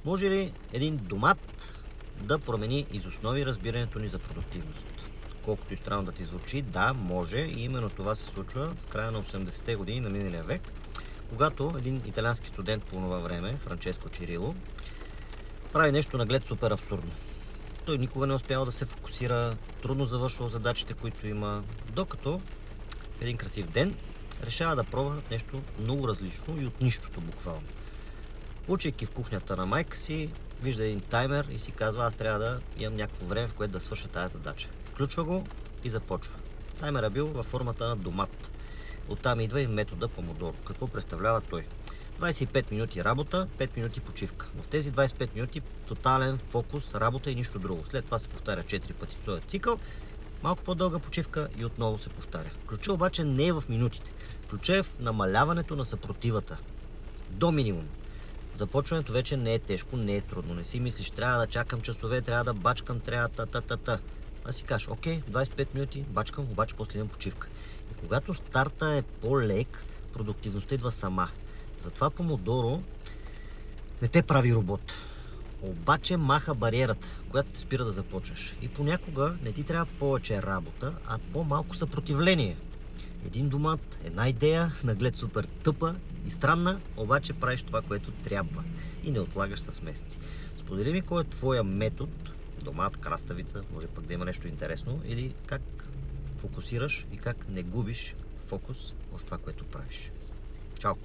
Може ли един домат да промени из основи разбирането ни за продуктивност? Колкото и странно да ти звучи, да, може, и именно това се случва в края на 80-те години на миналия век, когато един италиански студент по това време, Франческо Чирило, прави нещо наглед супер абсурдно. Той никога не успял да се фокусира, трудно завършвал задачите, които има, докато в един красив ден решава да пробва нещо много различно и от нищото буквално. Учейки в кухнята на майка си, вижда един таймер и си казва: аз трябва да имам някакво време, в което да свърша тази задача. Включва го и започва. Таймерът бил във формата на домат. Оттам идва и метода Помодоро. Какво представлява той? 25 минути работа, 5 минути почивка. Но в тези 25 минути тотален фокус, работа и нищо друго. След това се повтаря 4 пъти този цикъл, малко по-дълга почивка и отново се повтаря. Ключът обаче не е в минутите. Ключът е в намаляването на съпротивата до минимум. Започването вече не е тежко, не е трудно. Не си мислиш: трябва да чакам часове, трябва да бачкам, трябва та. А си кажеш: окей, 25 минути бачкам, обаче после имам почивка. И когато старта е по-лек, продуктивността идва сама. Затова Помодоро не те прави робот. Обаче маха бариерата, която те спира да започнеш. И понякога не ти трябва повече работа, а по-малко съпротивление. Един домат, една идея, наглед супер тъпа и странна, обаче правиш това, което трябва и не отлагаш с месеци. Сподели ми кой е твоя метод, домат, краставица, може пък да има нещо интересно, или как фокусираш и как не губиш фокус в това, което правиш. Чао!